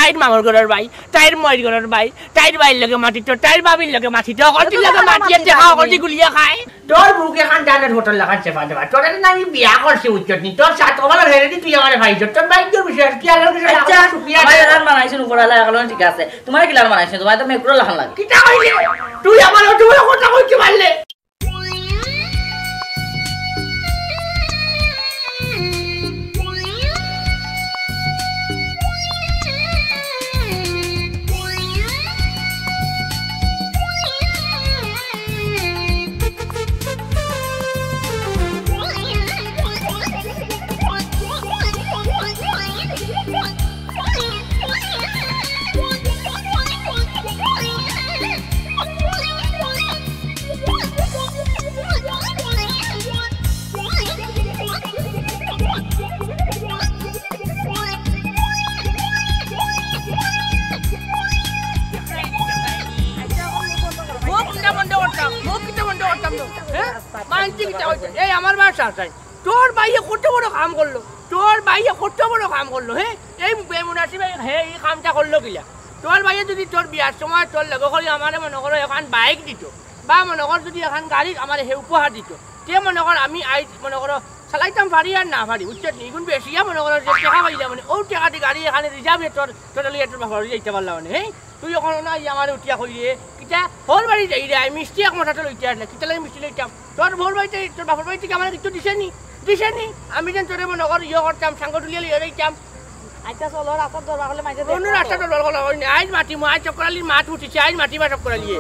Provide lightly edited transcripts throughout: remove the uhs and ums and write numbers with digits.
তাইর মামর ঘরের ভাই তাইর ময়ের ঘরের ভাই তাইর বাইর লগে মাটিত তাইর বাবির লগে মাটিত অকলটির লগে মাটিয়ে দেখা অকলটি গুলিয়া খায় তোর বুকে খান ডানের হোটেল লাগান চেপা দেবা তোর না আমি বিয়া করছি উচ্চত নি তোর সাত কমাল হেরে দি তুই আমারে ভাইছ তোর বাইক তোর বিষয় কি আর কিছু আচ্ছা শুকরিয়া ভাই আর মানাইছেন উপরালা এখন ঠিক আছে তোমার কি লাল মানাইছেন তোমার তো মেকুরো লাখান লাগে কিটা কইলে তুই আমার অত বড় কথা কইতে পারলে তোর ভাইয়ে কত বড় কাম করলো তোর ভাইয়ে কত বড় কাম করলো হ্যাঁ এই বেমুনাসিব হ্যাঁ এই কামটা করলো কিলা তোর ভাইয়ে যদি তোর বিয়ার সময় তোর লগে করে আমার মনে করো এখন বাইক দিত বা মনে কর যদি এখন গাড়ি আমার হে উপহার দিত তে মনে কর আমি আই মনে করো চালাইতাম পারি আর না পারি উচ্চত নিগুণ বেশিয়া মনে করো যে টাকা পাইলে মানে ও টাকাটি গাড়ি এখানে রিজার্ভ তোর টোটালি তোর বাপর যাইতে পারলাম মানে হ্যাঁ তুই এখন না আমার উঠিয়া কইরে কিটা হোর বাড়ি যাই রে আমি মিষ্টি এক মাথাটা লইতে আসলে কিটা লাগে মিষ্টি লইতাম তোর ভোর বাড়িতে তোর বাপর বাড়ি থেকে আমার কিছু দিছেনি আমি যেন তোরে মনে কর ইয়ে করতাম সাঙ্গ তুলিয়ে লিয়ে যাইতাম আচ্ছা চলো রাস্তা দরবার হলে মাইতে কোন রাস্তা দরবার হলে আইজ মাটি আইজ চক্করালি মাঠ উঠিছে আইজ মাটি বা চক্করালিয়ে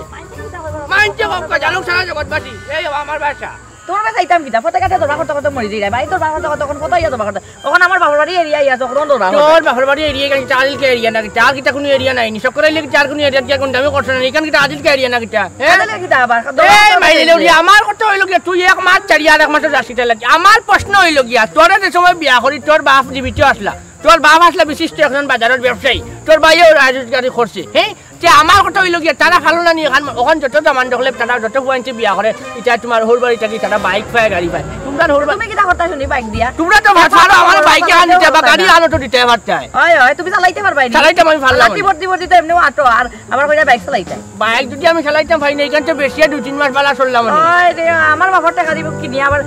মানছে কক্কা জালুক সারা জগৎবাসী এই আমার বাসা তোমার কাছে আইতাম কিটা ফতে কাটে দরবার করতে করতে মরি যাই ভাই তোর বাবার কথা তখন কত ইয়া দরবার করতে তখন আমার বাবার বাড়ি এরিয়া ইয়া তখন দরবার তোর বাবার বাড়ি এরিয়া কেন চালকে এরিয়া না চার কিটা কোনো এরিয়া নাই নি চক্করালি চার কোনো এরিয়া কি কোন দামে করছ না এখান কিটা আজিলকে এরিয়া না কিটা হ্যাঁ কিটা আবার এই মাইলে উড়ি আমার কথা হইল কি তুই এক মাস চারি আর এক মাস রাশিটা লাগি আমার প্রশ্ন হইল গিয়া তোর যে সময় বিয়া করি তোর বাপ জীবিত আসলা তোর বাপ আসলা বিশিষ্ট একজন বাজারের ব্যবসায়ী তোর ভাইও রাজগাড়ি করছে হ্যাঁ যে আমার কথা হইল গিয়া তারা ভালো না নি ওখান যত দামান দেখলে তারা যত পয়েন্টে বিয়া করে এটা তোমার হোর বাড়ি থাকি তারা বাইক পায় গাড়ি পায় তোমরা হোর তুমি কিটা করতে শুনি বাইক দিয়া তোমরা তো ভালো আমার বাইকে আনি যাবা গাড়ি আনো তো দিতে পারতে হয় হয় তুমি চালাইতে পারবাই না চালাইতে আমি ভালো লাঠি ভর্তি ভর্তি তো এমনি আটো আর আবার কইরা বাইক চালাইতে বাইক যদি আমি চালাইতাম ভাই না এখান তো বেশি 2-3 মাস বালা চললাম আমি হয় রে আমার বাবার টাকা দিব কিনি আবার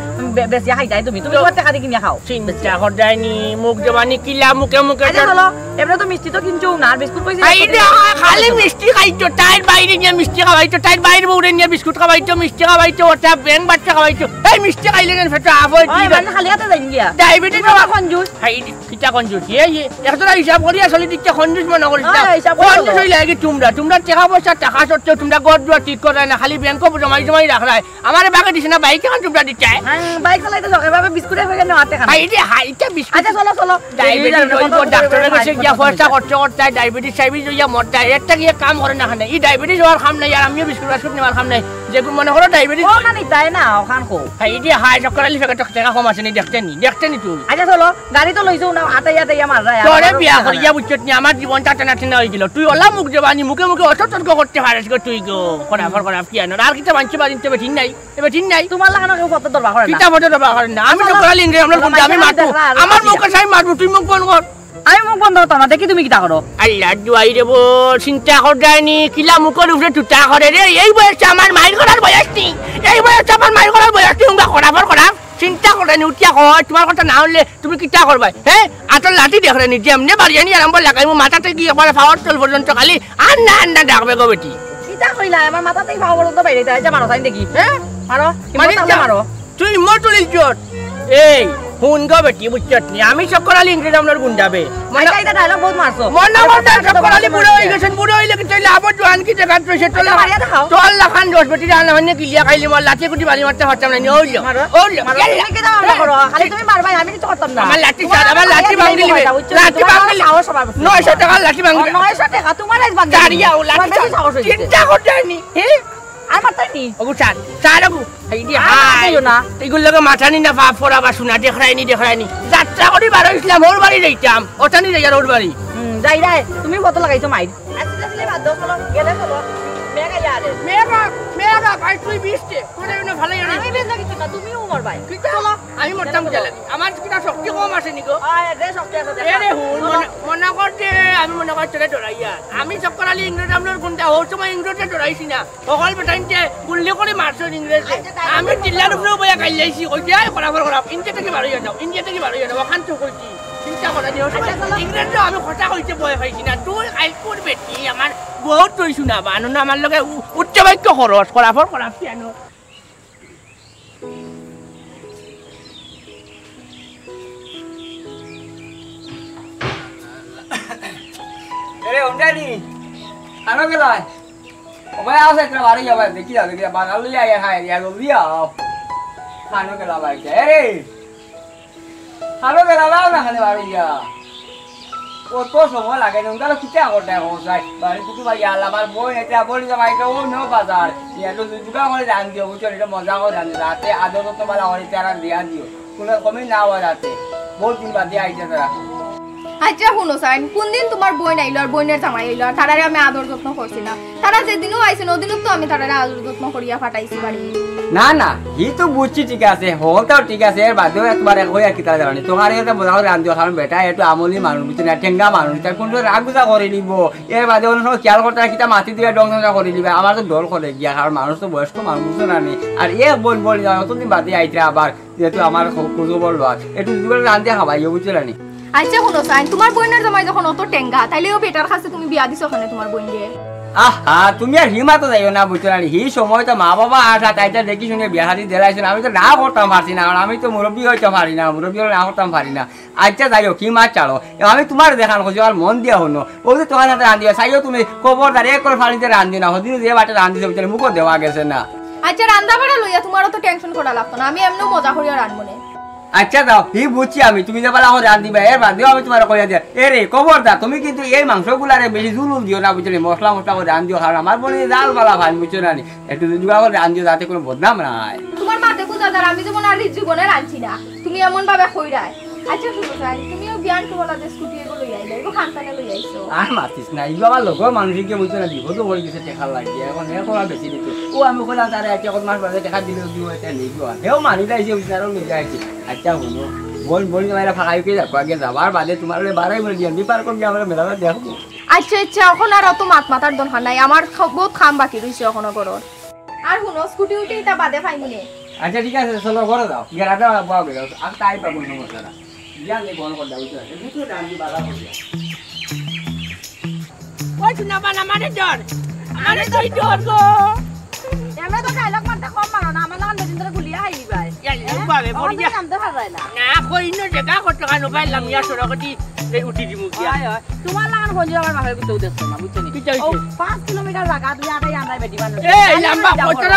বেশি খাইতাই তুমি কত টাকা দি কিনি খাও চিন্তা কর যায়নি মুখ জবানি কিলা মুখে মুখে আচ্ছা চলো এবারে তো মিষ্টি তো কিনছো না আর বিস্কুট কইছি এই রে খালি মিষ্টি খাইতো টাইর বাইরে নিয়ে মিষ্টি খাওয়াইতো টাইর বাইরে বউরে নিয়ে বিস্কুট খাওয়াইতো মিষ্টি খাওয়াইতো ওটা ব্যাং বাচ্চা খাওয়াইতো এই মিষ্টি খাইলে না ফেটা আবই ওই মানে খালি হাতে যাই গিয়া ডায়াবেটিস বাবা কনজুস হাই কিটা কনজুস এই একটা হিসাব করি আসলে দিতে কনজুস মনে করিস না কনজুস হই লাগে তোমরা টাকা পয়সা টাকা সত্ত্বেও তোমরা গড় জোয়া ঠিক করে না খালি ব্যাংক জমাই রাখলাই আমারে বাগে দিছ না বাইক এখন তোমরা দিতে বাইক চালাইতে যাও এভাবে বিস্কুটে হয়ে গেল হাতে খান হাই রে হাইটা বিস্কুট আচ্ছা চলো ডায়াবেটিস ডাক্তারের কাছে গিয়া পয়সা করতে ডায়াবেটিস সাইবিস হইয়া মরতে একটা গিয়ে কাম করে না খানে এই ডায়াবেটিস হওয়ার কাম নাই আর আমিও বিস্কুট নেওয়ার কাম নাই যে মনে করো ডায়াবেটিস ও না নিতাই না ওখান কো হাই রে হাই চক্করালি ফেকা টাকা কম আছে নি দেখতে নি তুই আচ্ছা চলো গাড়ি তো লইছো না আটাই মার যায় তোরে বিয়া করিয়া বুঝছত নি আমার জীবনটা টানা হয়ে গেল তুই ওলা মুখ জবানি মুখে অত তর্ক করতে পারিস গো তুই গো করা কি আনো আর কিটা মানছে বাদিনতে ঠিক নাই তোমার লাগানো কেউ ফটো দরবার করে না কিটা ফটো দরবার করে না আমি চক্করালি ইংরেজি আমরা কোন আমি মারবো আমার মুখে সাই মারবো তুই মুখ বন্ধ কর আমি মুখ বন্ধ হতো না দেখি তুমি কিটা করো আল্লাহ দুয়াই দেব চিন্তা কর যায়নি কিলা মুখের উপরে টুটা করে রে এই বয়সে আমার মাইর করার বয়স নেই এই বয়সে আমার মাইর করার বয়স নেই তোমরা করা চিন্তা করে নি উঠিয়া কয় তোমার কথা না হলে তুমি কিটা করবা হ্যাঁ আতর লাঠি দেখরে নি যেমনি বাড়িয়ানি আরম্ভ লাগাইমু মাথাতে কি একবার পাওয়ার তল পর্যন্ত খালি আন্না ডাকবে গো বেটি কিটা কইলা আমার মাথাতেই পাওয়ার পর্যন্ত বাইরে যাই মারো তাই দেখি হ্যাঁ মারো তুই মটুলিল চোট এই হুন গো বেটি বুঝছত নি আমি চক্করালি ইংরেজি আমলার গুণ যাবে মাইটা এটা ডায়লগ বহুত মারছো মন্না চক্করালি বুড়ো হই গেছেন বুড়ো হইলে কি তুই লাভ জোয়ান কি জায়গা তুই তোলা মারিয়া দেখাও তোল লাখান দশ বেটি রান্না মানে কিলিয়া খাইলি মার লাঠি কুটি বাড়ি মারতে পারতাম না ওইলো কি দাও আমরা করো খালি তুমি মারবাই আমি কিছু করতাম না আমার লাঠি ভাঙলি 900 টাকা লাঠি ভাঙলি 900 টাকা তোমার আইজ ভাঙলি দাঁড়িয়া ও লাঠি চিন্তা কর যায়নি হ্যাঁ আর মারতানি ওগো চার ওগো এই দি হাই না এগুলো লাগে মাথা নি না বাপ পড়া বা শুনা দেখায়নি যাত্রা করি বার ইসলাম ওর বাড়ি যাইতাম ওটানি যাই আর ওর বাড়ি যাই রে তুমি কত লাগাইছো মাইর আচ্ছা তাহলে বাদ দাও চলো গেলে চলো মেঘা ইয়ারে মেয়েরা ভাই তুই বিশতে তোরে না ভালো জানি আমি বেশ কিছু না তুমিও মর ভাই কি চলো আমি মরতাম গেলে আমার কিটা শক্তি কম আছে নিকো দে শক্তি আছে এরে হুন মনে করতে আমি মনে করতে ডরাইয়া আমি চক্করালি ইংরেজ আমলোর গুন্ডা ওর সময় ইংরেজে ডরাইছি না সকল বেটাইতে গুল্লি করে মারছো ইংরেজে আমি জিল্লার উপরে বইয়া গাইলাইছি কইতে আয় বরাবর করা ইন্ডিয়া থেকে বাড়ি যাও ইন্ডিয়া থেকে বাড়ি যাও ওখান থেকে কইছি চিন্তা করা দিও ইংরেজ আমি কথা কইতে বয় পাইছি না তুই আইল করবে কি আমার বহুত তুই শুনাবা আনন্দ আমার লগে উচ্চ বাক্য খরচ করাফর করাফ কেন এরে উন্ডানি আনো গেলাই ওই আসে একটা বাড়ি যাবে দেখি যাও দেখি বাঙালি আয়া খায় ইয়া জলদি আও খানো গেলা বাড়ি এরে খানো গেলা না খানে বাড়ি যা ও তো সময় লাগে না উন্ডালো কিটা করতে হসাই বাড়ি কুটু বাড়ি আলা আমার বই এটা বলি যা ভাই ও নো বাজার ইয়া তো দুগা করে রান দিও বুঝছো এটা মজা করে রান রাতে আদর তো বালা হরি তারা দিয়া দিও কোনো কমই না হয় রাতে বহুত দিন বাদে আইছে তারা আচ্ছা শুনো সাইন কোন দিন তোমার বই নাইলো আর বইনের জামাই আইলো আর তারারে আমি আদর যত্ন করছি না তারা যেদিনও আইছে ওদিনও তো আমি তারারে আদর যত্ন করিয়া ফাটাইছি বাড়ি না না হি তো বুঝছি ঠিক আছে হলটাও ঠিক আছে এর বাদেও একবার হইয়া কিতা জানি তোমার এটা বোঝা করে রান্ধি কারণ বেটা একটু আমলি মানুষ বুঝছে না ঠেঙ্গা মানুষ তার কোন রাগ গুজা করে নিব এর বাদে অন্য সময় খেয়াল করতে কিতা মাটি দিয়ে ডং করে নিবে আমার তো ডর করে গিয়া কারণ মানুষ তো বয়স্ক মানুষ বুঝছো না নি আর এ বলি অতদিন বাদে আইতে আবার যেহেতু আমার খুঁজো বললো একটু রান্ধি খাবাইও বুঝছো না নি আচ্ছা শুনো সাইন তোমার বইনের জামাই যখন অত টেঙ্গা তাইলেও বেটার কাছে তুমি বিয়া দিছো ওখানে তোমার বইনকে আহা তুমি আর হিমা তো যাইও না বুঝছো না হি সময় তো মা বাবা আসা তাইটা দেখি শুনে বিয়া হাতি দেলাইছেন আমি তো না করতাম পারছি না কারণ আমি তো মুরব্বী হইতে পারি না মুরব্বী হলে না করতাম পারি না আচ্ছা যাইও কি মাছ চালো আমি তোমার দেখান করছি আর মন দিয়া হনো ওই যে তোমার সাথে রান্ধিও চাইও তুমি খবরদার এক করে ফালিতে রান্ধি না হদিন যে বাটে রান্ধিছে বুঝছো মুখও দেওয়া গেছে না আচ্ছা রান্না বাড়া লইয়া তোমারও তো টেনশন করা লাগতো না আমি এমনিও মজা করিয়া রান্ধবো না আচ্ছা দাও হি বুঝছি আমি তুমি যে বলা রান দিবা এর বাদেও আমি তোমার কইয়া দিয়া এরে খবরদার তুমি কিন্তু এই মাংসগুলারে বেশি জুলুম দিও না বুঝছো মশলা করে রান দিও কারণ আমার বলে জাল বালা ভাই বুঝছো না একটু জুগা করে রান দিও যাতে কোনো বদনাম না হয় তোমার মাতে বুঝাদার আমি যেমন আর জীবনে রাঁধছি না তুমি এমন ভাবে কইরাই আচ্ছা শুনো সাইন তুমিও জ্ঞান তো বলা যে স্কুটি এগুলো লই আইলা এগো খানতানে লই আইছো আর মাতিস না এই বাবা লোক মানুষকে বুঝছো না দিব তো বলি গেছে টেকা লাগিয়ে এখন এ করা বেশি দিত ও আমি কইলাম তারে একটা কত মাস বাদে টাকা দিলে দিব এটা নেই গো হেও মানি যাইছে বুঝছো না লই যাইছে আচ্ছা হলো বল তোমার ফাঁকাই কে যাবো আগে যাবার বাদে তোমার বারাই বলে দিয়ে বিপার করবি আমরা মেলাটা দেখবো আচ্ছা আচ্ছা এখন আর অত মাতার দরকার নাই আমার বহুত খাম বাকি রইছে এখনো করো আর শুনো স্কুটি উঠে এটা বাদে পাইমুনে আচ্ছা ঠিক আছে চলো ঘরে যাও গেরাটা বাবা গেল আর তাই পাবো সমস্যা না জানলে বল করে দাও বুঝছো দাম দি বালা হবে ওই শুনাবা না মানে ডর আরে তুই ডর গো এমে তো ডায়লগ মারতে কম মানো না আমার লাগন দিন ধরে গুলিয়া আইবাই বাবে পড়ি যা নামতে পারলাই না না কই ইনো জায়গা কত কানো পাইলাম ইয়া সরকটি এই উঠি দিমু কি তোমার লাগন ফোন আমার মাথায় কিছু দেখছ না বুঝছো নি কি চাইছে 5 কিলোমিটার লাগা তুই আটাই আন্দাই বেটি বানো এই লম্বা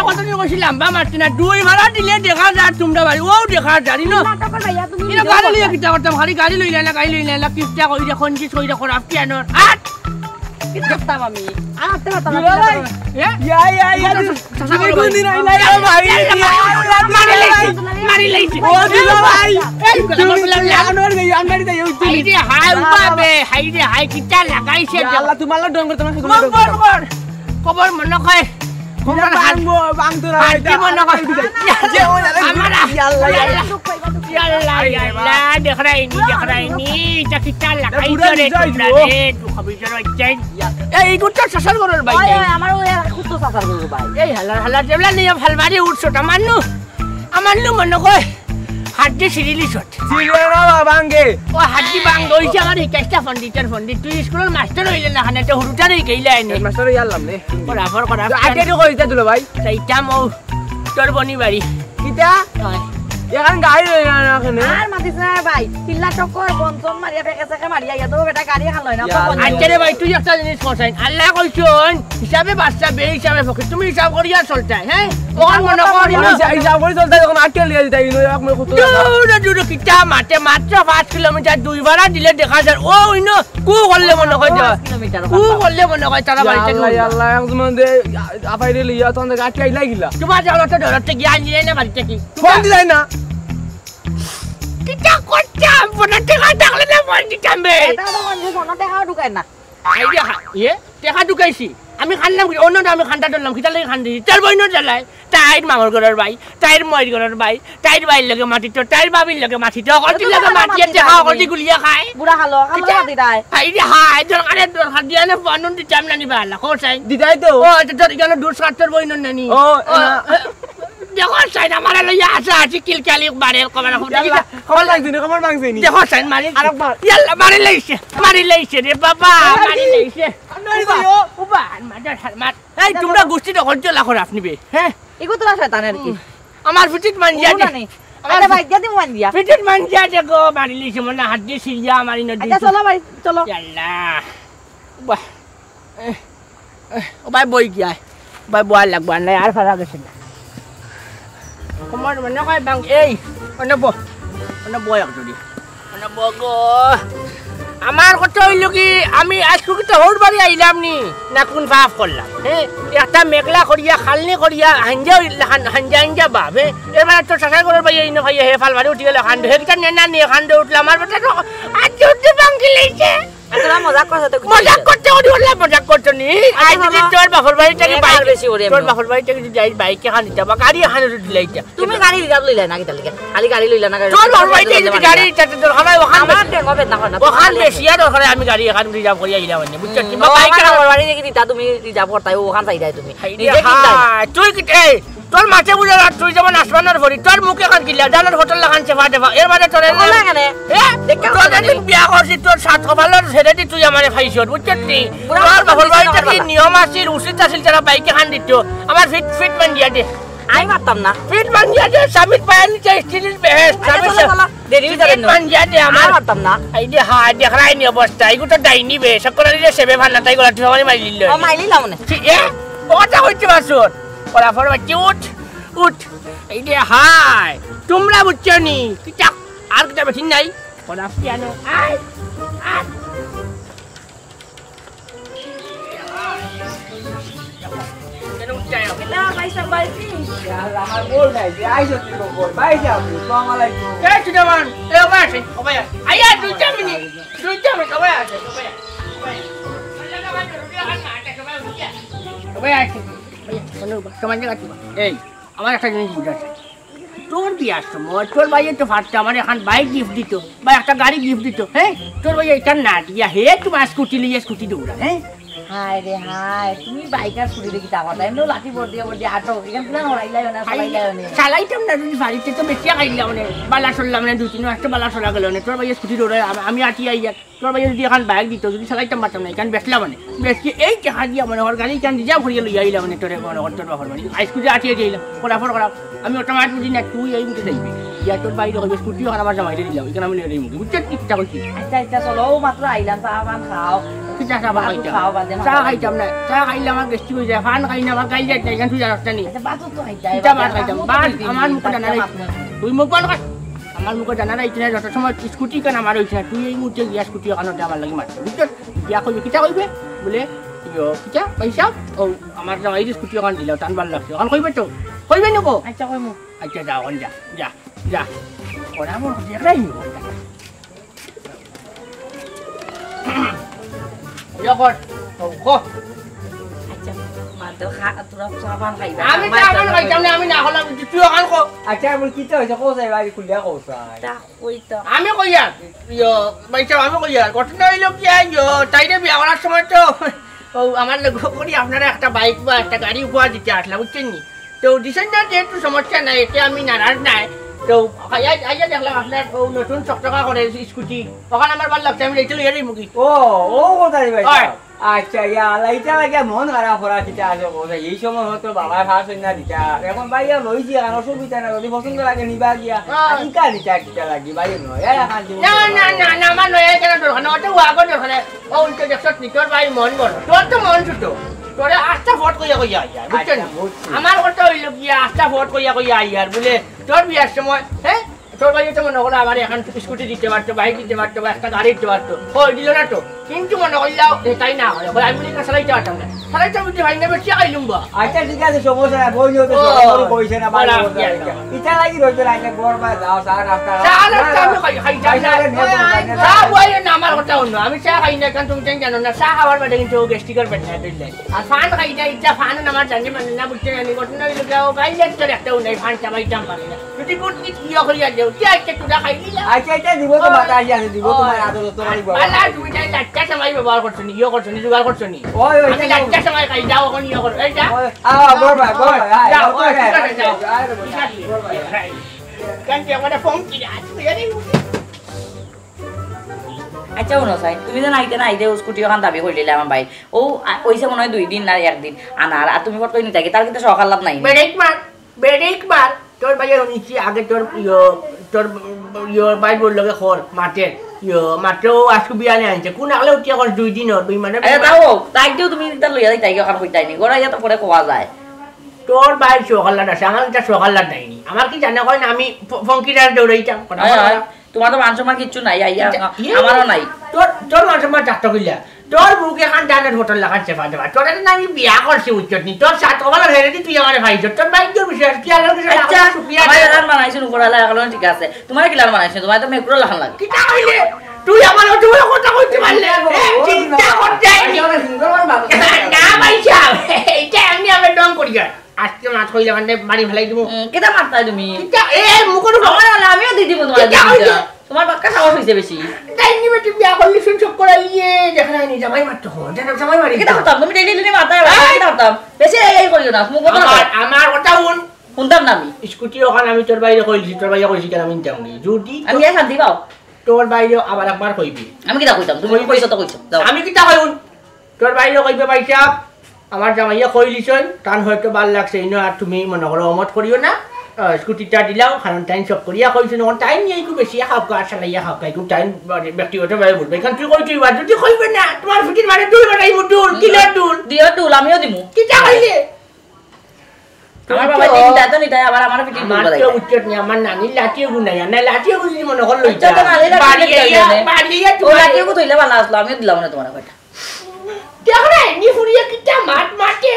কত নি কইছি লম্বা মারতি না দুই ভাড়া দিলে দেখা যা তোমরা ভাই ও দেখা জানি না নাটক ভাইয়া তুমি ইনা গাড়ি লইয়া কিটা করতাম খালি গাড়ি লইলা না গাড়ি লইলা না কিস্তা কই যখন কি কই যখন আপনি আনো আট কি দেখতাম আমি আতে কথা তুমি কোন দিন আইলা ভাই মারি লাইছি ও দিল ভাই এই কথা বললাম আনোর গই আন্ডারি দাও হাই রে হাই বাবে হাই রে হাই কিটা লাগাইছে আল্লাহ তোমার ডং করে তোমার খবর মনে কয় খবর বাংবো বাংতো না হাতি মনে কয় আমার আল্লাহ আল্লাহ দেখ রাইনি যা কিটা লাগাইছে রে তোমরা রে তু খবর জরাই এই গুটা শাসন করার ভাই আমার ওই খুব তো সাফার করব ভাই এই হালা জেবলা নিয়ে ভালবাড়ি উঠছো আমারনু মনে কয় হাড্ডি সিরিলি শট সিলেরা বাবাঙ্গে ও হাড্ডি বাং হইছে আমার হিকাইস্টা পণ্ডিতের তুই স্কুলের মাস্টার হইলে না খানে তো হুরুটারই গইলা এনে মাস্টার ইয়ালাম নে বরাবর করা আগে তো কইতা দিল ভাই সেইটা মো তোর বনি বাড়ি কিটা এখন গাড়ি লই না এখানে আর মাতিছ না ভাই কিল্লা চক্কর বনচন মারিয়া বেকেছে মারিয়া ইয়া তো বেটা গাড়ি খান লয় না আচ্ছা রে ভাই তুই একটা জিনিস কইছেন আল্লাহ কইছন হিসাবে বাচ্চা বে হিসাবে ফকির তুমি হিসাব করিয়া চলতা হ্যাঁ ওর মনে করি না হিসাব করে চলতে যখন আটকে লিয়ে দিতা ইনো এক মে কত দূর কিটা মাত্র 5 কিলোমিটার দুই ভাড়া দিলে দেখা যায় ও ইনো কু করলে মনে কয় কিলোমিটার কু করলে মনে কয় তারা বাড়িতে আল্লাহ একদম দে আপাইরে লিয়া তখন গাড়ি আইলা গিলা তোমার যাওয়াটা ধরতে জ্ঞান নিয়ে না বাড়িতে কি ফোন দি যায় না কিটা করতাম ফোনে টাকা থাকলে না ফোন দিতাম বে এটা তো মন যে ফোন টাকা ঢুকায় না আইডিয়া টেকা ঢুকাইছি আমি খান্দাম অন্য আমি খান্ডা ধরলাম খিতা লাগে খান্দি তোর বইন জ্বালাই তাইর মামর ঘরের ভাই তাইর ময়ের ঘরের ভাই তাইর বাইর লগে মাটিত তাইর বাবির লগে মাটিত অকলটির লগে মাটিয়ে দেখা অকলটি গুলিয়া খায় বুড়া খালো খালো মাতি তাই হাই রে হাই দরকার দিয়া না বানুন দি জাম নানি বালা কোসাই দিদাই তো ও তোর এখানে দূর সাতর বইন নানি ও দেখো সাইড আমার লইয়া আসা আছে কিলকালি বাড়ের কমানা খবর লাগছে নি দেখো সাইড মারি আরেকবার ইয়াল্লা মারি লাইছে রে বাবা মারি লাইছে বাবা মাদার মার এই তোমরা গোষ্ঠী দখল চলা করে আপনি বে হ্যাঁ ইগো তোরা শয়তানের কি আমার ফিটিট মান যা জানি আরে ভাই গদি মান দিয়া ফিটিট মান যা দেখো মারি লাইছে মনে হাত দিয়ে সিরিয়া মারি না আচ্ছা চলো ভাই চলো ইয়াল্লা বাহ ও ভাই বই গিয়া ভাই বয় লাগবা না আর ফারা গেছে না কমার মানে কয় বাং এই মানে বয় একজনি মানে বগো আমার কথা হইল কি আমি আজকে তো হোর বাড়ি আইলাম নি না কোন ভাব করলাম হ্যাঁ একটা মেঘলা করিয়া খালনি করিয়া হাঞ্জা ভাব হ্যাঁ এবার তো শাসা করার ভাই এই না ভাই হে ফাল বাড়ি উঠি গেল খান্ড হেকটা নেনা নিয়ে খান্ড উঠলাম আমার বেটা তো আজ উঠতে বাঙ্গি লেইছে তোরা মজাক করছ তো মজাক করতে ওরি হল মজাক করতে নি আজ যদি তোর বাপর বাড়ি থেকে বাইক বেশি ওরে তোর বাপর বাড়ি থেকে যাই বাইকে খান দিতা বা গাড়ি খান দিলাইতা তুমি গাড়ি রিজার্ভ লইলা না কি তালিকা খালি গাড়ি লইলা না তোর বাপর বাড়ি থেকে যদি গাড়ি চাতে তোর খামাই ওখান আমার টেঙ্গো বেদনা করে না ওখান বেশি আর ওখানে আমি গাড়ি এখান রিজার্ভ করিয়া আইলাম মানে বুঝছ কি বাইক বাইক আমার বাড়ি থেকে দিতা তুমি রিজার্ভ করতাই ওখান চাইদাই তুমি নিজে কি তুই কি তোর মাঝে বুঝা তুই যেমন আসমানের ভরি তোর মুখে খান কিলা জানার হোটেল লাগান চেপা দেবা এর মানে তোর বলা কেন তোর যেদিন বিয়া করছিস তোর সাত কপালের ছেড়েটি তুই আমার খাইছ বুঝছিস নি তোর বাপর বাড়ি থেকে নিয়ম আছিল উচিত আছিল যারা বাইকে খান দিত আমার ফিট মান দিয়া দে আমি পারতাম না ফিট মান দিয়া দে স্বামীর পায়ের নিচে স্ত্রীর বেহেস্ট দেরি যাবে মান দিয়া দে আমার পারতাম না এই যে হা দেখরাই নি অবস্থা এগুলো তো ডাইনি বে সকলের যে সেবে ভাল না তাই গলা তুই আমার মাইলি লই ও মাইলি লাও না এ ওটা হইতে বাসুর ওরা ফর বাচ্চা উঠ এই যে হাই তোমরা বুঝছো নি কিটা আর কিটা বেঠিন নাই ওরা পিয়ানো আয় আয় কেন উঠায় না ভাই সবাই কি আমার বল নাই যে আইছো তুই বল ভাই যাও আসসালামু আলাইকুম এই চুদামান এ ওবা আছে ওবা আয়া দুই চামিনি ওবা আছে ওবা আছে সমান জায়গা এই আমার একটা জিনিস বুঝাচ্ছে তোর বিয়ার সময় তোর ভাই তো ফাটতে আমার এখন বাইক গিফট দিত বা একটা গাড়ি গিফট দিত হ্যাঁ তোর ভাই এটা না দিয়া হে তোমার স্কুটি লিয়ে স্কুটি দৌড়া হ্যাঁ হাই রে হাই তুমি বাইকার ছুটি দেখি তা কথা এমনি লাঠি বড় দিয়ে আটো এখান থেকে হরাইলাই না সবাইলাই না চালাইতাম না যদি বাড়িতে তো বেশি খাইলাম মানে বালা সরলাম না দুই তিন একটা বালা সরা গেল না তোর ভাই স্কুটি দৌড়াই আমি আটি আইয়া তোর ভাই যদি এখন বাইক দিত যদি চালাইতাম পারতাম না এখান বেসলা মানে বেশি এই টাকা দিয়া মানে ওর গাড়ি কেন রিজার্ভ করিয়া লইয়া আইলাম মানে তোর মনে কর তোর বাবার বাড়ি স্কুটি আটিয়ে দিলাম ফটাফট করা আমি ওটা মাঠ বুঝি না তুই এই মুখে যাইবি ইয়া তোর বাইরে হবে স্কুটি ওখানে আমার জামাইতে দিলাম এখানে আমি এই মুখে বুঝতে ইচ্ছা করছি আচ্ছা আচ্ছা চলো মাত্র আইলাম চা পান খাও চা খাইতাম না চা খাইলে আমার গেস্টি হয়ে যায় ফান খাই না আমার গাই যায় এখান তুই রাস্তা নেই আমার মুখে জানা তুই মুখ বন্ধ কর আমার মুখে জানা রাইছে না যত সময় স্কুটি কেন আমার হয়েছে না তুই এই মুহূর্তে গিয়া স্কুটি ওখানে আমার লাগে মারছে বুঝছো বিয়া করবি কিটা করবে বলে কিটা পয়সা ও আমার জামাই স্কুটি ওখানে দিল টানবার লাগছে ওখানে কইবে তো কইবে নকো আচ্ছা কইমু আচ্ছা যা ওখানে যা ওরা আমার দেখাই নিব আমি না হলাম তুই ওখান কো আচ্ছা বল কি তো হইছে কোসাই বাড়ি খুলিয়া কোসাই আমি কইয়া বাইচা আমি কইয়া ঘটনা হইল কি তাইরে বিয়া করার সময় তো ও আমার লক্ষ্য করি আপনারা একটা বাইক বা একটা গাড়ি উপহার দিতে আসলাম বুঝছেন নি তো দিছেন না যেহেতু সমস্যা নাই এতে আমি নারাজ নাই তো আইয়া দেখলাম আপনার নতুন চকচকা করে স্কুটি ওখানে আমার ভালো লাগছে আমি রেখে লইয়ারই মুখি ও কোথায় ভাই আচ্ছা ইয়া লাইটা লাগে মন খারাপ করা কিটা আছে কোথায় এই সময় হতো বাবা ফাঁস না দিতা এখন ভাইয়া লইছি আর অসুবিধা না যদি পছন্দ লাগে নিবা গিয়া ইকা দিতা কিটা লাগি ভাই নয় না আমার নয় কেন দরকার না ওটা ওয়াগো দরকার ও উল্টো দেখছ নিকর ভাই মন বড় তোর তো মন ছোট তোরে আস্তা ফট কইয়া আইয়া বুঝছেন আমার কথা হইল গিয়া আস্তা ফট কইয়া আইয়ার বলে তোর বিয়ার সময় হ্যাঁ তোর ভাই তো মনে করো আমার এখন স্কুটি দিতে পারতো বাইক দিতে পারতো বা একটা গাড়ি দিতে পারতো ও দিল না তো কিন্তু মনে করলাম তাই না হয় আমি চালাইতে পারতাম না খালাই তো বুঝতে পারি না বেশি খাইলুম বা আচ্ছা ঠিক আছে সমস্যা নাই বই হতে সরকারি কইছে না বাড়ি ইটা লাগি রইতে লাগে গড় পা যাও চা নাস্তা আমি খাই চা বই না আমার কথা অন্য আমি চা খাই না কারণ তুমি জানো না চা খাওয়ার বাদে কিন্তু গ্যাস্ট্রিকের পেটনা দিলে আর ফান খাই না ইটা ফান আমার জানি মানে না বুঝতে জানি ঘটনা হইলো কেউ বাইরে তো একটাও নাই ফান চাবাইতাম পারি না যদি কোন কি ইয়া করিয়া দেও কি আজকে তুই খাই দিলা আচ্ছা এটা দিব তো বাতাস আছে দিব তোমার আদর তোমারই বাবা আলা তুমি তাই লাট্টা সময় ব্যবহার করছো নি ইয়া করছো নি জোগাড় করছো নি ওই ওই আমি লাট্টা সময় খাই যাও এখন ইয়া করো এই যা গড় ভাই যাও কেন কি আমাদের ফোন কি আছে জানি আচ্ছা শুনো চাই তুমি যেন আইতে না আইতে স্কুটি ওখান দাবি করে দিলে আমার ভাই ও ওইসে মনে হয় 2 দিন না 1 দিন আনার আর তুমি কত নিতে তার কিন্তু সকাল লাভ নাই বেরেক মার তোর ভাইয়ের নিচে আগে তোর ভাই বললো খর মাঠের মাত্রও আজকে বিয়ালে আনছে কোন আগলে উঠিয়া কর 2 দিন দুই মানে তাও তাইতেও তুমি তার লইয়া যাই তাইকে ওখান কইতাই নি গড়াইয়া তো পরে কোয়া যায় তোর ভাই সকাল আছে আমার এটা সকাল নাইনি আমার কি জানা কয় না আমি ফঙ্কিটার দৌড়াইতাম তোমার তো মান সম্মান কিচ্ছু নাই আইয়া আমারও নাই তোর মান সম্মান ডাক্তার কইলা তোর বুকে এখান ডানের হোটেল লাগাচ্ছে ফাটা তোর না আমি বিয়া করছি উচ্চত নি তোর সাত কবালা হেরে দি তুই আমারে ভাই তোর ভাই তোর বিষয় কি আর আচ্ছা ভাই লাগান বানাইছ উপরালা লাগানো ঠিক আছে তোমার কি লাগান বানাইছ তোমার তো মেকুরা লাগান লাগে কি তা কইলে তুই আমার অত বড় কথা কইতে পারলে চিন্তা করতে না ভাই সাহেব এটা আমি আমরা ডং করি গা আজকে মাছ কইলে মানে মারি ফেলাই দিব কেটা মারতাই তুমি এ মুকুর আমার আমিও দি দিব তোমার বাক্কা সাহস হইছে বেশি তাই নিবে তুই বিয়া করলি শুন সব করে ইয়ে দেখা নাই নি জামাই মারতে হয় জানো জামাই মারি কেটা হতাম তুমি ডেইলি ডেইলি মারতাই কেটা হতাম বেশি এই করিও না মুখ কথা আমার কথা শুনতাম না আমি স্কুটি ওখানে আমি তোর বাইরে কইছি তোর বাইরে কইছি কেন আমি যাও নি যদি আমি এ শান্তি পাও তোর বাইরে আবার একবার কইবি আমি কিটা কইতাম তুমি কইছো তো কইছো যাও আমি কিটা কইউন তোর বাইরে কইবে ভাইসা আমার জামাইয়া কইলিছন টান হয়তো ভাল লাগছে ইনো আর তুমি মনে করো অমত করিও না স্কুটিটা দিলাও কারণ টাইম সব করিয়া কইছো না টাইম নিয়ে একটু বেশি খাও কার চালাইয়া খাও একটু টাইম ব্যক্তিগতভাবে বলবে কারণ তুই কইছিস বা যদি কইবে না তোমার ফুটির মানে তুই বানাই মুটুল কিলার টুল দিও টুল আমিও দিমু কিটা কইলে আমার বাবা দিন দাতো নি তাই আবার আমার পিটি বলবা মাত্র উচ্চত নি আমার নানি লাঠিও গুনাই না লাঠিও গুনি মনে হল লইতা তো নালি বাড়িয়া তুই লাঠিও কইলে ভালো আসলো আমিও দিলাম না তোমার কথা দেখো না নি ফুরিয়া কিটা মাত মাতে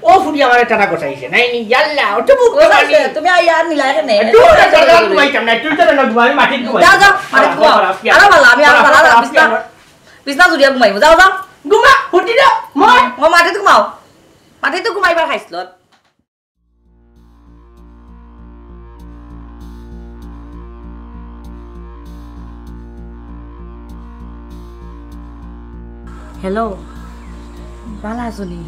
ও ফুরিয়া আমারে টানা কইছে নাই নি ইয়াল্লা ও তো মুখ কইছে তুমি আইয়ার নি লাগে নে তুই তো জায়গা ঘুমাই কেন না তুই তো না ঘুমাই মাটি ঘুমাই যাও যাও মাটি ঘুমাও আরে ভালো আমি আর ভালো বিছনা জুড়িয়া ঘুমাইবো যাও যাও ঘুমা ফুটি দাও মই ও মাটিতে ঘুমাও মাটিতে ঘুমাইবার খাইছিল হ্যালো ভালো আছো নি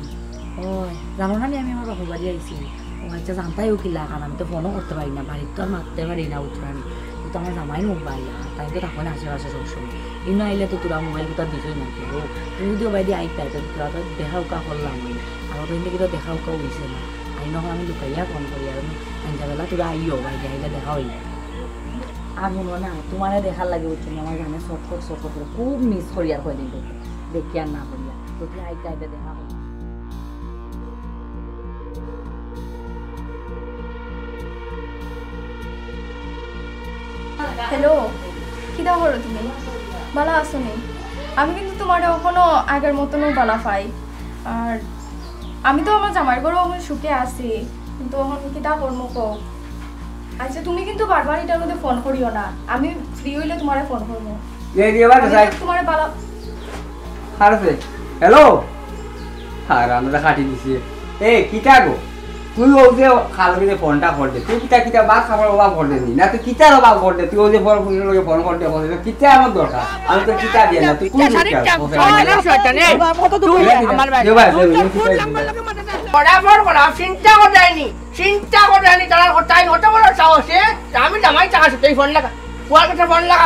ওই জানো না আমি আমার বাপা বাড়ি আইছি ও আচ্ছা জানতাই উকিলা কারণ আমি তো ফোনও করতে পারি না বাড়ির তো আর মারতে পারি না উঠরানি তো আমার জামাই মোবাইল তাই তো তখন আশেপাশে সবসময় ইনো আইলে তো তোরা মোবাইল কোথাও দিছই না তো তুমি যদিও বাইরে আইতাই তো তোরা তো দেখা উকা করলাম আর তো কিন্তু তো দেখা উকা হয়েছে না আই নহয় আমি লুকাইয়া ফোন করি আর সন্ধ্যাবেলা তোরা আইও বাইরে আইলে দেখা হই আর মনে না তোমার দেখার লাগে উঠছে আমার গানে শর্ট করে খুব মিস করি আর কয়দিন দেখি আর না করিয়া তো আইতে আইতে দেখা হই হ্যালো কিটা করো তুমি ভালো আছো নি আমি কিন্তু তোমার এখনো আগের মতনও ভালো পাই আর আমি তো আমার জামাই ঘরও এখন সুখে আছি কিন্তু এখন কিটা করবো কো আচ্ছা তুমি কিন্তু বারবার এটার মধ্যে ফোন করিও না আমি ফ্রি হইলে তোমারে ফোন করবো তোমার ভালো হ্যালো আর আমরা খাটি দিছি এ কিটা গো তুই ও যে খালবিতে ফোনটা করতে তুই কিটা বা খাবার অভাব করতে নি না তুই কিটার অভাব করতে তুই ও যে ফোন করতে বলতে কিটা আমার দরকার আমি তো কিটা দিয়ে না তুই কোন চিন্তা করেনি তার কথাই হতে বড় সাহসে আমি জামাই টাকা তুই ফোন লাগা ফুয়ার কাছে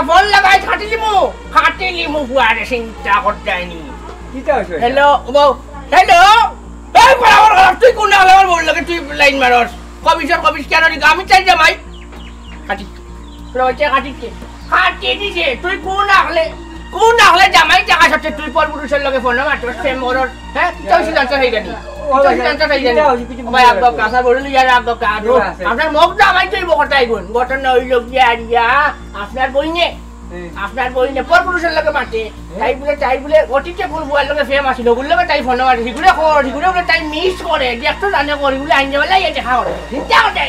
ফোন লাগাই খাটি লিমু ফুয়ারে চিন্তা করতেনি হ্যালো হ্যালো এই বরাবর তুই কোন আলার বল লাগে তুই লাইন মারস কবিস কেন আমি চাই জামাই খাটি রয়েছে খাটি দিছে তুই কোন আগলে জামাই টাকা সাথে তুই পর পুরুষের লগে ফোন মারছ সেম ওর হ্যাঁ তুই সিদ্ধান্ত হই গেলি আপনার মুখ জামাই তুই বকটাই গুণ ঘটনা হইল গিয়া আপনার বইনে আপনার বই নে পরপুরুষের লগে মাতে তাই বলে অতীতে কোন বুয়ার লগে ফেম আসিল ওগুলো তাই ফোন মারে সেগুলো কর সেগুলো বলে তাই মিস করে দেখতো জানে করি বলে আইন যাবে লাগে দেখা করে চিন্তা করে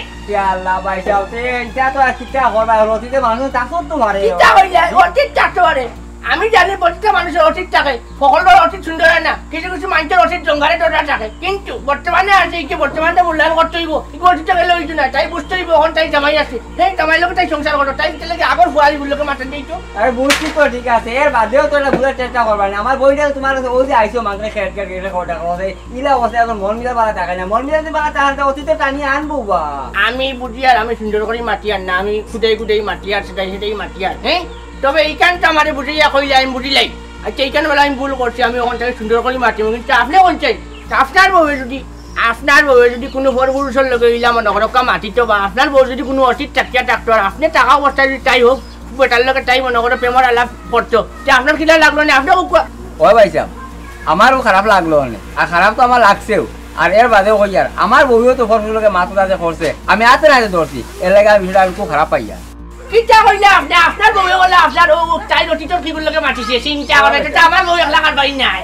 আল্লাহ ভাই সাহেব এটা তো আর কিটা হবে রতিতে মানুষ তাকত তো মারে চিন্তা করে যায় অতীত থাকতে পারে আমি জানি প্রত্যেকটা মানুষের অতীত থাকে সকলের অতীত সুন্দর হয় না কিছু কিছু মানুষের অতীত জঙ্গারে ডোটা থাকে কিন্তু বর্তমানে আছে কি বর্তমানে মূল্যায়ন করতে হইব অতীত গেলে হইতো না তাই বুঝতে হইব এখন তাই জামাই আছে সেই জামাই লোক তাই সংসার করো তাই লাগে আগর ফুয়ারিগুলোকে মাথা দিইতো আরে বুঝছি তো ঠিক আছে এর বাদেও তো এটা বুঝার চেষ্টা করবা না আমার বইটা তোমার কাছে ওই যে আইসো মাংসে খেট খেট খেটে কোটা করে ইলা অবস্থা এখন মন মিলা বালা টাকা না মন মিলা যদি বালা টাকা অতীতে টানি আনবো বা আমি বুঝি আর আমি সুন্দর করে মাটি আর না আমি খুদাই মাটি আর সেটাই মাটি আর হ্যাঁ তবে এইখানটা আমার বুঝিয়া কইলে আমি বুঝিলাই আচ্ছা এইখানে বেলা আমি ভুল করছি আমি ওখান থেকে সুন্দর করে মাটি কিন্তু আপনি বলছেন আপনার বউয়ে যদি কোনো বড় পুরুষের লগে ইলা মনে করো মাটিত বা আপনার বউ যদি কোনো অতীত থাকিয়া থাকতো আর আপনি টাকা অবস্থা যদি তাই হোক বেটার লগে তাই মনে করো প্রেমর আলাপ করতো যে আপনার কিনা লাগলো না আপনার ওই ভাই সাহেব আমারও খারাপ লাগলো অনেক আর খারাপ তো আমার লাগছেও আর এর বাদেও কই আর আমার বউও তো ফসলকে মাথা যে করছে আমি হাতে নাতে ধরছি এর লাগে বিষয়টা আমি খুব খারাপ পাইয়া চিন্তা করিলে আপনার বউয়ে বলে আপনার ও তাই অতীতর কিগুলোকে মাতিছে চিন্তা করে এটা আমার বউ একলা কার বাড়ি নাই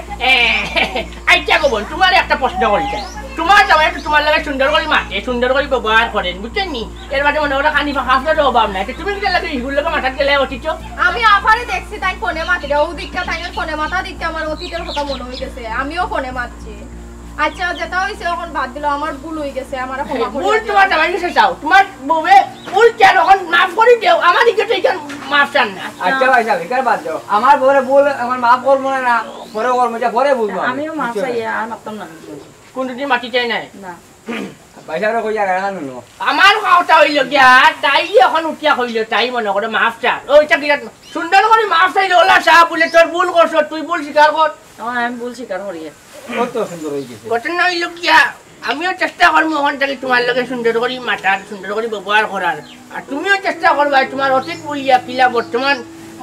আইটা কব তোমার একটা প্রশ্ন করিছে তোমার জামাই তো তোমার লাগে সুন্দর করে মাতে সুন্দর করে ব্যবহার করেন বুঝছেন নি এর বাদে মনে ওরা খানি আপনার অভাব নাই তুমি কি লাগে এগুলোকে মাথাত গেলে অতীত আমি আফারে দেখছি তাই ফোনে মাতি ও দিকটা তাই ফোনে মাথা দিকতে আমার অতীতের কথা মনে হইতেছে আমিও ফোনে মাতছি আচ্ছা যেটা হইছে এখন বাদ দিল আমার ভুল হই গেছে আমার ক্ষমা করে ভুল তোমার জামাই কাছে চাও তোমার বউয়ে ভুল কেন এখন মাফ করে দেও আমার দিকে তো এইখান মাফ চান না আচ্ছা ভাই সাহেব একার বাদ দাও আমার বউরে বল আমার মাফ করবো না পরে করবো যা পরে বুঝবো আমিও মাফ চাই আর মাপতাম না কোন দিন মাটি চাই নাই না ভাই সাহেব কই আর রাখা নুনো আমার কথা হইল গিয়া তাই এখন উঠিয়া হইল তাই মনে করে মাফ চা ওইটা বিরাট সুন্দর করে মাফ চাইলে ওলা চা বলে তোর ভুল করছ তুই ভুল স্বীকার কর আমি ভুল স্বীকার করি কত সুন্দর হয়ে গেছে ঘটনা হইল গিয়া আমিও চেষ্টা করবো ওখান থেকে তোমার লগে সুন্দর করে মাতার সুন্দর করে ব্যবহার করার আর তুমিও চেষ্টা করবা তোমার অতীত বইয়া কিলা বর্তমান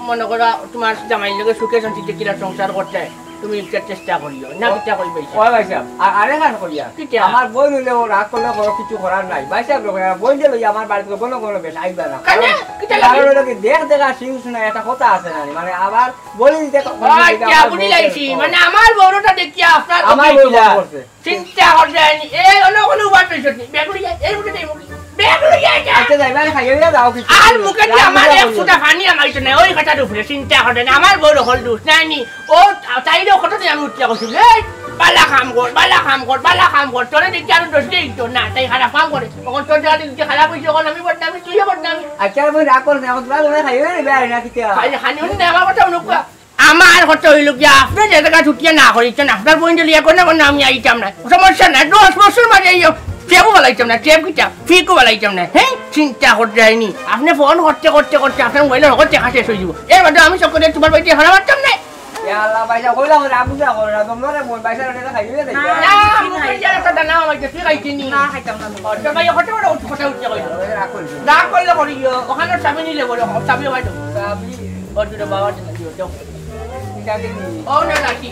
মনে করা তোমার জামাই লগে সুখে শান্তিতে কিলা সংসার করতে তুমি একটা চেষ্টা করিও না কিটা করবে ওই ভাই সাহেব আর আরে কাজ করিয়া আমার বই নিলে ও রাগ করলে কোনো কিছু করার নাই ভাই সাহেব বই দিলে আমার বাড়িতে কোনো কোনো বেশ আইবা না দেখ দেখা শিউ শোনা একটা কথা আছে না মানে আবার বলে দিতে বুঝি লাইছি মানে আমার বড়টা দেখিয়া আপনার আমার বই করছে চিন্তা করছেন এই অন্য কোনো উপায় পেয়েছি বেগুড়ি এই মুখে দেই মুখে বেগুড়ি আচ্ছা যাইবা খাইয়া দাও কিছু আর মুখে দিয়ে আমার এক ফুটা পানি আমাইতো না ওই কথার উপরে চিন্তা করেন আমার বড় হল দোষ নাই নি ও চাইলেও কথা দিয়ে আমি উঠিয়া করছি বালা কাম কর তোরে দেখি আরো দোষ দিই তো না তাই খারাপ কাম করে তখন তোর জায়গা দিকে খারাপ হয়েছে তখন আমি বদনামি তুইও বদনামি আচ্ছা বই রাগ করছ এখন তোমরা খাইয়া বেয়ার না কিটা খানি না আমার কথা অনুকা আমার কথা হইল কি আপনি যে জায়গা ছুটিয়ে না করিছেন আপনার বোন যদি এখন না আমি আইতাম না সমস্যা নাই 10 বছর মাঝে টেবও বালাইতাম না টেব কিটা ফিকও বালাইতাম না হ্যাঁ চিন্তা করতে যায়নি আপনি ফোন করতে আপনার মোবাইলের হকত দেখা শেষ হয়ে যাব এর বাদে আমি সকলে তোমার বাড়িতে হারা মারতাম না আল্লাহ ভাই সাহেব কইলাম রাগুজা করে না তোমরা মন পয়সা রেখে খাইয়া দেই না আমি জানা তো দানা আমাকে তুই খাইছিনি না খাইতাম না তো ভাই হতে বড় কথা উঠতে কইলো রাগ করলে করিও ওখানে চাবি নিলে বলে চাবি ভাই তো চাবি ওটা বাবা দিও তো চাবি ও না নাকি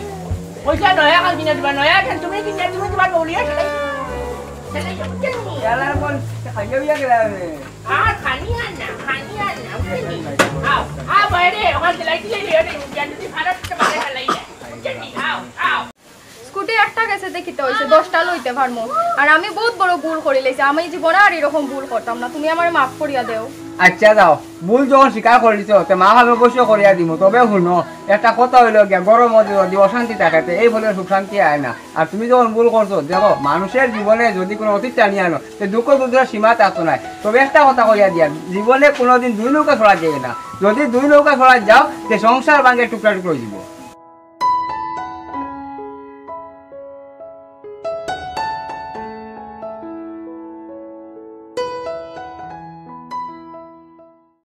ওইটা নয়া কাল কিনে দিবা নয়া কেন তুমি কিনে তুমি তোমার বলিয়া চলাই ইয়ালার বল খাইয়া গেলাম আর খানি আর না আও বাইরে ওখানে লাইট লেগে রে যদি ভারত কে মারে ফেলাই আও স্কুটি একটা গেছে দেখিতে হইছে 10টা লইতে পারমু আর আমি বহুত বড় ভুল করি লইছি আমি জীবনে আর এরকম ভুল করতাম না তুমি আমারে মাফ করিয়া দেও আচ্ছা দাও ভুল যখন স্বীকার করিস তে মা ভাবে বসে করিয়া দিব তবে শুনো একটা কথা হইল গিয়া গরম যদি অশান্তি থাকে এই ফলে সুখ শান্তি আয় না আর তুমি যখন ভুল করছো দেখো মানুষের জীবনে যদি কোনো অতীত টানিয়ে আনো তো দুঃখ দুঃখের সীমা থাকতো নাই তবে একটা কথা কইয়া দিয়া জীবনে কোনোদিন দুই নৌকা ছড়া যায় না যদি দুই নৌকা ছড়া যাও তে সংসার ভাঙে টুকরা টুকরো দিব